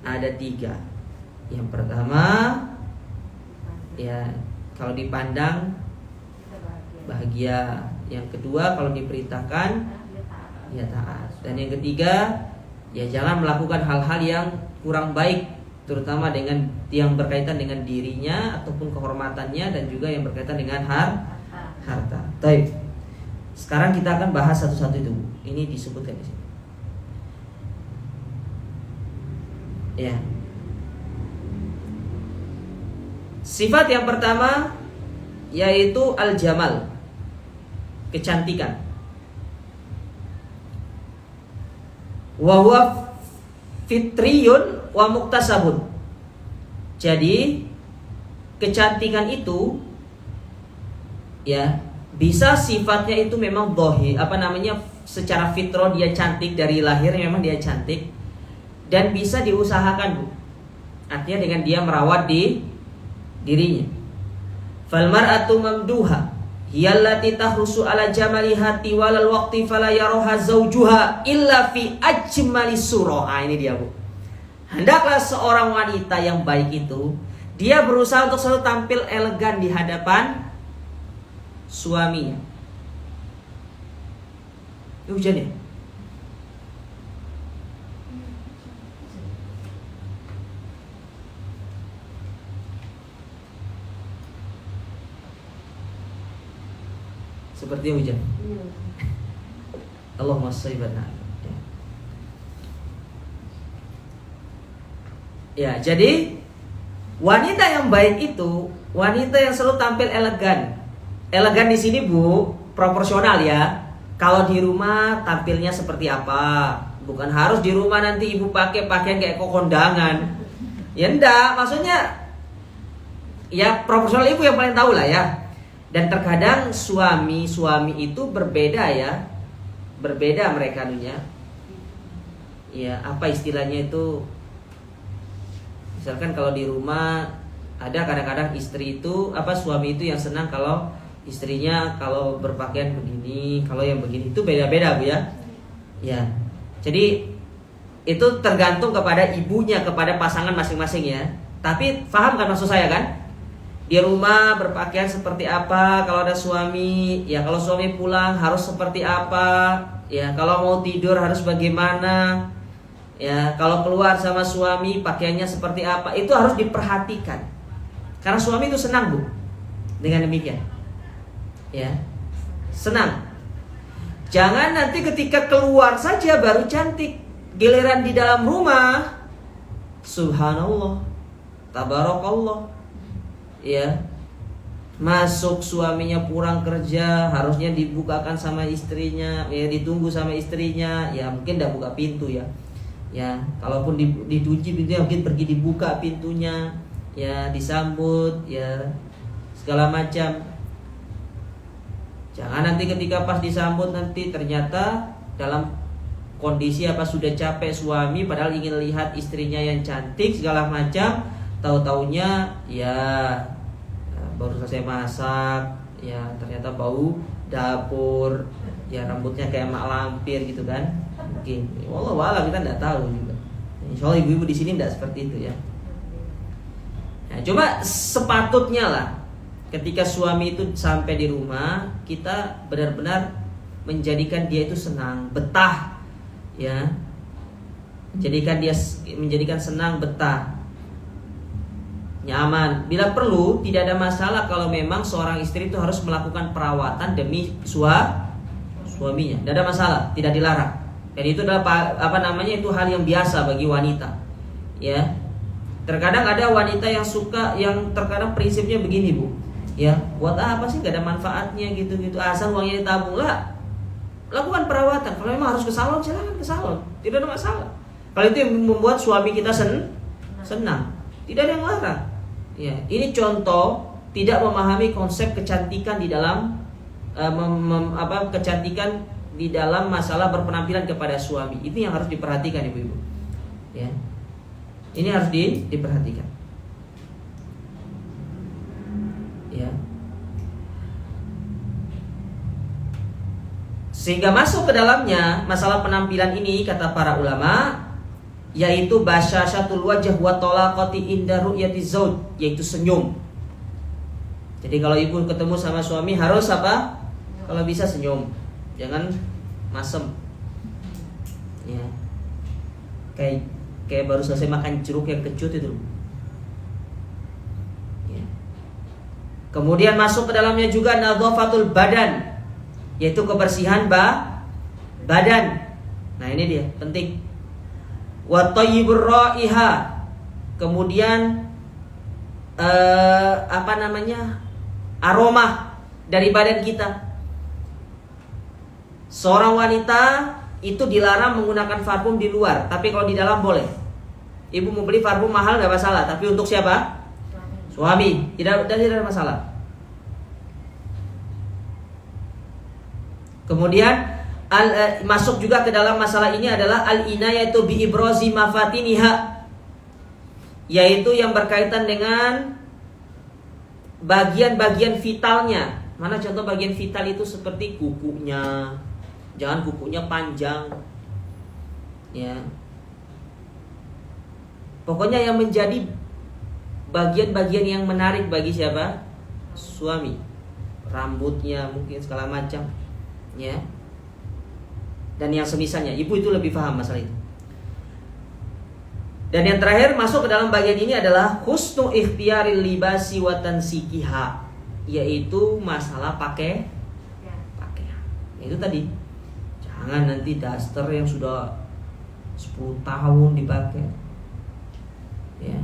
Ada 3. Yang pertama, ya kalau dipandang bahagia. Yang kedua, kalau diperintahkan ya taat. Dan yang ketiga, ya jangan melakukan hal-hal yang kurang baik, terutama dengan yang berkaitan dengan dirinya ataupun kehormatannya, dan juga yang berkaitan dengan harta. Baik. Sekarang kita akan bahas satu-satu itu. Ini disebutkan di sini. Ya. Sifat yang pertama yaitu al-jamal, kecantikan. Wa huwa fitriyun wa muktasabun. Jadi kecantikan itu ya bisa sifatnya itu memang secara fitrah dia cantik, dari lahir memang dia cantik, dan bisa diusahakan, Bu. Artinya dengan dia merawat di dirinya. Fal mar'atu mamduha hiyallati tahrusu ala jamaliha tiwalal waqti fala yaraha zawjuha illa fi ajmali surah. Ini dia, Bu. Hendaklah seorang wanita yang baik itu dia berusaha untuk selalu tampil elegan di hadapan suaminya. Ini hujan ya? Seperti hujan. Allahumma shalli ala. Ya, jadi wanita yang baik itu wanita yang selalu tampil elegan. Elegan di sini Bu, proporsional ya. Kalau di rumah tampilnya seperti apa? Bukan harus di rumah nanti ibu pakai pakaian kayak kondangan. Ya enggak, maksudnya ya proporsional, ibu yang paling tahu lah ya. Dan terkadang suami itu berbeda ya. Berbeda mereka dunia. Ya, apa istilahnya itu? Misalkan kalau di rumah ada kadang-kadang istri itu suami itu yang senang kalau istrinya kalau berpakaian begini, kalau yang begini, itu beda-beda Bu ya. Ya. Jadi itu tergantung kepada ibunya, kepada pasangan masing-masing ya. Tapi paham kan maksud saya kan? Di rumah berpakaian seperti apa, kalau ada suami, ya kalau suami pulang harus seperti apa, ya kalau mau tidur harus bagaimana, ya kalau keluar sama suami pakaiannya seperti apa, itu harus diperhatikan. Karena suami itu senang Bu dengan demikian, ya senang. Jangan nanti ketika keluar saja baru cantik, giliran di dalam rumah, subhanallah, tabarakallah. Ya, masuk suaminya pulang kerja harusnya dibukakan sama istrinya, ya ditunggu sama istrinya, ya mungkin tidak buka pintu ya. Ya, kalaupun dikunci pintunya mungkin pergi dibuka pintunya, ya disambut, ya segala macam. Jangan nanti ketika pas disambut nanti ternyata dalam kondisi sudah capek suami padahal ingin lihat istrinya yang cantik segala macam. Tahu-taunya ya baru selesai masak, ya ternyata bau dapur, ya rambutnya kayak mak lampir gitu kan. Mungkin wallahualam, kita tidak tahu juga. Insyaallah ibu-ibu di sini tidak seperti itu ya. Nah, coba sepatutnya lah ketika suami itu sampai di rumah, kita benar-benar menjadikan dia itu senang, betah, ya. Menjadikan senang, betah, nyaman. Bila perlu tidak ada masalah kalau memang seorang istri itu harus melakukan perawatan demi suaminya. Tidak ada masalah, tidak dilarang. Dan itu adalah itu hal yang biasa bagi wanita. Ya. Terkadang ada wanita yang terkadang prinsipnya begini Bu. Ya, buat apa sih, gak ada manfaatnya gitu-gitu. Asal uangnya ditabung lah. Lakukan perawatan. Kalau memang harus ke salon, silakan ke salon. Tidak ada masalah. Kalau itu yang membuat suami kita senang, tidak ada yang larang. Ya, ini contoh tidak memahami konsep kecantikan di dalam kecantikan di dalam masalah berpenampilan kepada suami. Itu yang harus diperhatikan ibu-ibu. Ya. Ini harus diperhatikan. Ya. Sehingga masuk ke dalamnya masalah penampilan ini kata para ulama, yaitu basyasyatul wajh wa talaqati inda ru'yati zauj, yaitu senyum. Jadi kalau ibu ketemu sama suami harus apa? Kalau bisa senyum, jangan masem. Ya. Kayak baru selesai makan jeruk yang kecut itu. Ya. Kemudian masuk ke dalamnya juga nadhafatul badan, yaitu kebersihan badan. Nah, ini dia penting. Wa thayyibur raiha. Kemudian aroma dari badan kita. Seorang wanita itu dilarang menggunakan parfum di luar, tapi kalau di dalam boleh. Ibu mau beli parfum mahal gak masalah, tapi untuk siapa? Suami. Tidak ada masalah. Kemudian masuk juga ke dalam masalah ini adalah al-inayatu bi ibrazi mafatiniha, yaitu yang berkaitan dengan bagian-bagian vitalnya. Mana contoh bagian vital itu seperti kukunya. Jangan kukunya panjang. Ya. Pokoknya yang menjadi bagian-bagian yang menarik bagi siapa? Suami. rambutnya, mungkin segala macam, ya. Dan yang semisalnya, ibu itu lebih paham masalah itu. Dan yang terakhir masuk ke dalam bagian ini adalah husnu ikhtiyaril libasi wa tansikiha, yaitu masalah pakaian. Itu tadi, jangan nanti daster yang sudah 10 tahun dipakai, ya,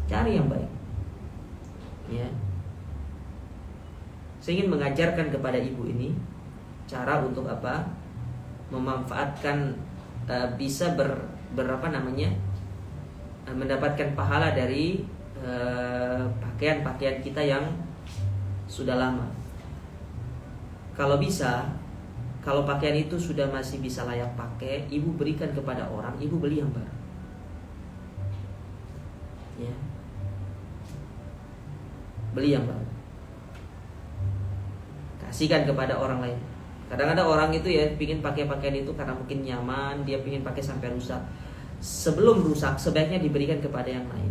cari yang baik, ya. Saya ingin mengajarkan kepada ibu ini cara untuk apa, memanfaatkan bisa mendapatkan pahala dari pakaian-pakaian kita yang sudah lama. Kalau bisa, kalau pakaian itu sudah masih bisa layak pakai, ibu berikan kepada orang, ibu beli yang baru, ya. Beli yang baru, kasihkan kepada orang lain. Kadang-kadang orang itu ya pingin pakai pakaian itu karena mungkin nyaman, dia pingin pakai sampai rusak. Sebelum rusak sebaiknya diberikan kepada yang lain,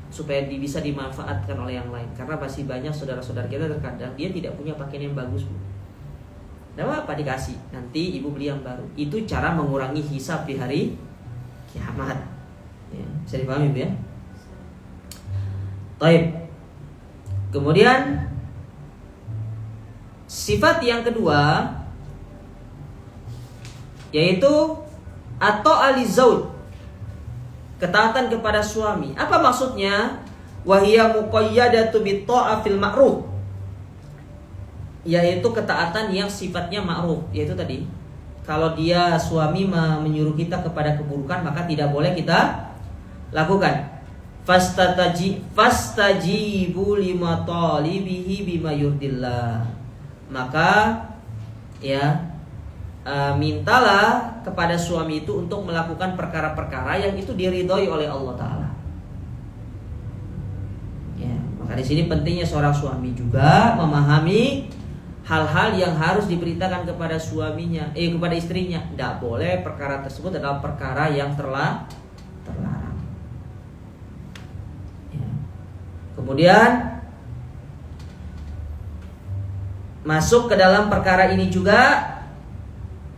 supaya bisa dimanfaatkan oleh yang lain. Karena masih banyak saudara-saudara kita terkadang dia tidak punya pakaian yang bagus, Bu. Tidak apa dikasih, nanti ibu beli yang baru. Itu cara mengurangi hisab di hari kiamat, ya, bisa dipahami, Bu, ya. Taib. Kemudian sifat yang kedua yaitu atau alizauj, ketaatan kepada suami. Apa maksudnya? Wahiyya muqayyadatu bitta'ah fil ma'ruf, yaitu ketaatan yang sifatnya ma'ruf, yaitu tadi, kalau dia suami menyuruh kita kepada keburukan, maka tidak boleh kita lakukan. Fastajibu lima talibihi bima yurdillah. Maka ya, mintalah kepada suami itu untuk melakukan perkara-perkara yang itu diridhoi oleh Allah Ta'ala, ya. Maka di sini pentingnya seorang suami juga memahami hal-hal yang harus diberitakan kepada suaminya, kepada istrinya. Tidak boleh perkara tersebut adalah perkara yang terlarang, ya. Kemudian masuk ke dalam perkara ini juga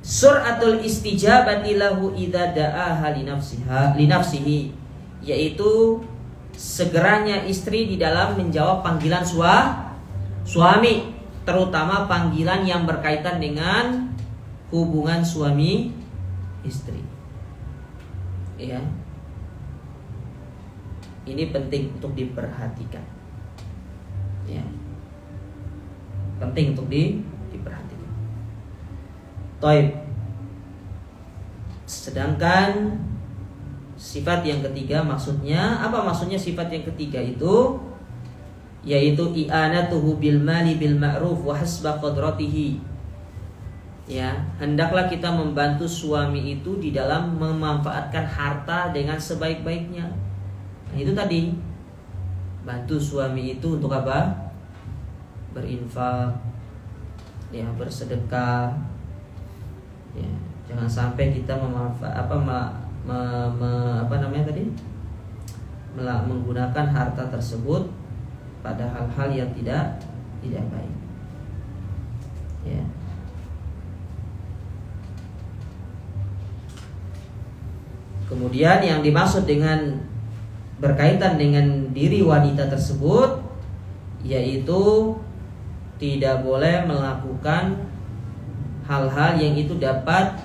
suratul istijabati lahu idza da'aha li nafsihi, yaitu segeranya istri di dalam menjawab panggilan suami, terutama panggilan yang berkaitan dengan hubungan suami istri, ya. Ini penting untuk diperhatikan, ya. Penting untuk diperhatikan. Taib. Sedangkan sifat yang ketiga, maksudnya apa? Maksudnya sifat yang ketiga itu yaitu i'anatuhu bil mali bil ma'ruf wa hasba qadratihi, ya. Hendaklah kita membantu suami itu di dalam memanfaatkan harta dengan sebaik-baiknya. Nah, itu tadi, bantu suami itu untuk apa? Berinfak, ya, bersedekah, ya. Jangan sampai kita menggunakan harta tersebut pada hal-hal yang tidak baik, ya. Kemudian yang dimaksud dengan berkaitan dengan diri wanita tersebut yaitu tidak boleh melakukan hal-hal yang itu dapat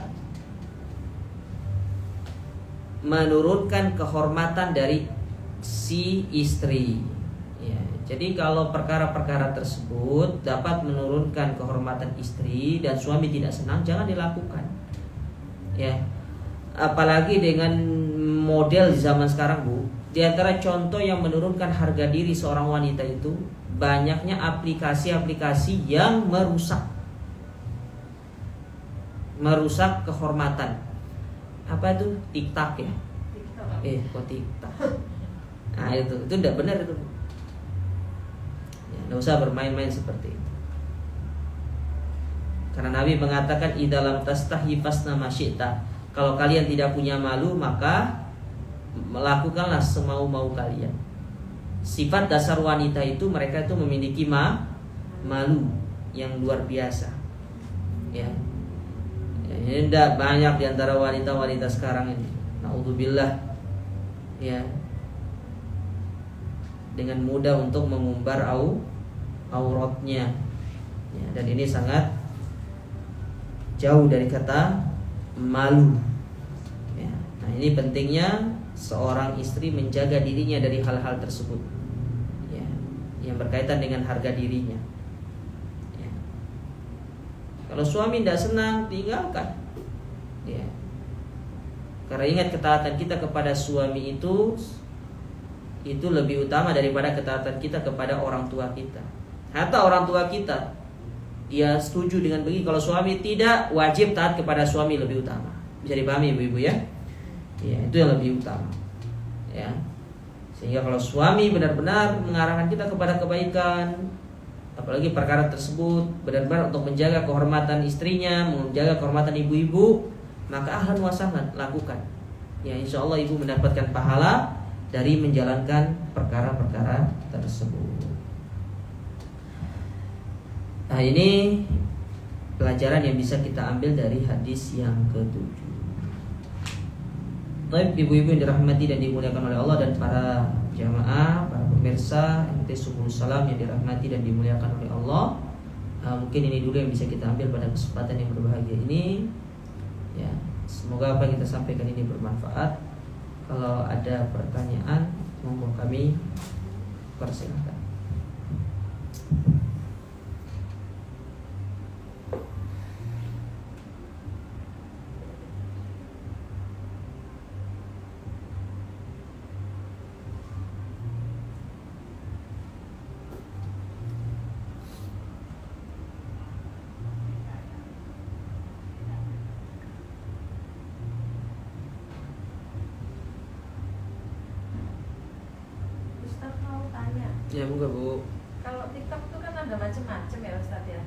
menurunkan kehormatan dari si istri, ya. Jadi kalau perkara-perkara tersebut dapat menurunkan kehormatan istri dan suami tidak senang, jangan dilakukan, ya. Apalagi dengan model di zaman sekarang, Bu. Di antara contoh yang menurunkan harga diri seorang wanita itu banyaknya aplikasi-aplikasi yang merusak kehormatan. Apa itu? TikTok, ya? Kok TikTok? Nah, itu tidak benar itu. Ya, tidak usah bermain-main seperti itu. Karena Nabi mengatakan idalam tastahi fasna masyita. Kalau kalian tidak punya malu, maka melakukanlah semau-mau kalian. Sifat dasar wanita itu mereka itu memiliki malu, yang luar biasa. Ya. Ini tidak banyak di antara wanita-wanita sekarang ini. Naudzubillah. Ya. Dengan mudah untuk mengumbar auratnya. Ya, dan ini sangat jauh dari kata malu. Ya. Nah, ini pentingnya seorang istri menjaga dirinya dari hal-hal tersebut. Ya. Yang berkaitan dengan harga dirinya. Kalau suami tidak senang, tinggalkan. Ya. Karena ingat, ketaatan kita kepada suami itu lebih utama daripada ketaatan kita kepada orang tua kita. Hatta orang tua kita, dia setuju dengan begitu. Kalau suami tidak, wajib taat kepada suami lebih utama. Bisa dipahami ibu-ibu ya? Ya, itu yang lebih utama. Ya. Sehingga kalau suami benar-benar mengarahkan kita kepada kebaikan, apalagi perkara tersebut benar-benar untuk menjaga kehormatan istrinya, menjaga kehormatan ibu-ibu, maka ahlan wa sahlan, lakukan. Ya, insya Allah ibu mendapatkan pahala dari menjalankan perkara-perkara tersebut. Nah, ini pelajaran yang bisa kita ambil dari hadis yang ke-7. Baik, ibu-ibu yang dirahmati dan dimuliakan oleh Allah dan para jamaah, para pemirsa MT Subul Salam yang dirahmati dan dimuliakan oleh Allah. Mungkin ini dulu yang bisa kita ambil pada kesempatan yang berbahagia ini. Ya, semoga apa yang kita sampaikan ini bermanfaat. Kalau ada pertanyaan, monggo kami persilakan. Ya, moga Bu. Kalau TikTok itu kan ada macam-macam ya Ustaz ya.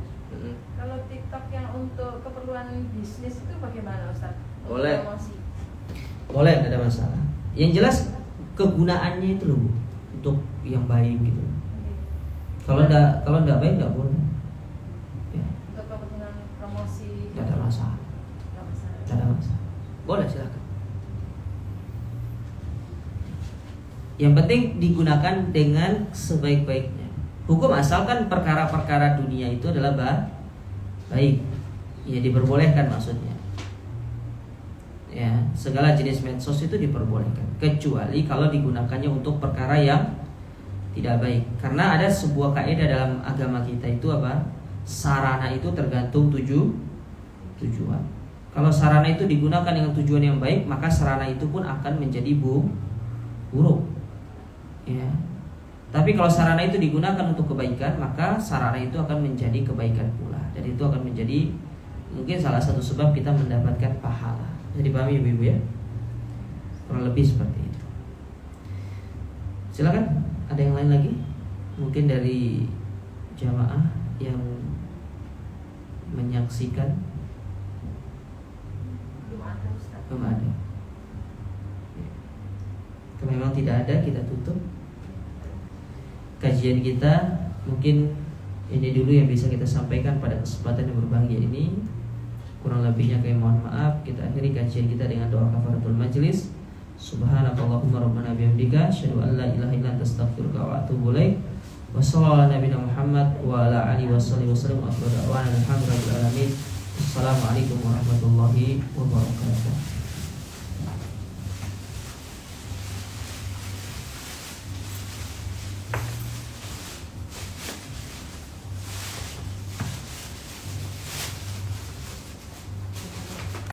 Kalau TikTok yang untuk keperluan bisnis itu bagaimana Ustaz? Boleh. Promosi. Boleh, tidak ada masalah. Yang jelas kegunaannya itu loh Bu, untuk yang baik gitu. Kalau enggak baik enggak boleh. Ya. Untuk kepentingan promosi. Tidak ada masalah. Tidak ada masalah. Boleh, silakan. Yang penting digunakan dengan sebaik-baiknya. Hukum asalkan perkara-perkara dunia itu adalah baik. Ya, diperbolehkan maksudnya. Ya, segala jenis medsos itu diperbolehkan, kecuali kalau digunakannya untuk perkara yang tidak baik. Karena ada sebuah kaidah dalam agama kita itu apa? Sarana itu tergantung tujuan. Kalau sarana itu digunakan dengan tujuan yang baik, maka sarana itu pun akan menjadi buruk. Ya. Tapi kalau sarana itu digunakan untuk kebaikan, maka sarana itu akan menjadi kebaikan pula. Dan itu akan menjadi mungkin salah satu sebab kita mendapatkan pahala. Jadi pahami ibu-ibu ya? Kurang lebih seperti itu. Silakan, ada yang lain lagi? Mungkin dari jamaah yang menyaksikan. Belum ada. Kalau memang tidak ada, kita tutup kajian kita. Mungkin ini dulu yang bisa kita sampaikan pada kesempatan yang berbahagia ini. Kurang lebihnya kami mohon maaf. Kita akhiri kajian kita dengan doa kafaratul majlis. Subhanakallahumma rabbana bihamdika asyhadu an la ilaha illa anta astaghfiruka wa atubu ilaik. Wassallallahu ala nabiyina Muhammad wa ala alihi wasallam. Alhamdulillahi rabbil alamin. Assalamualaikum warahmatullahi wabarakatuh.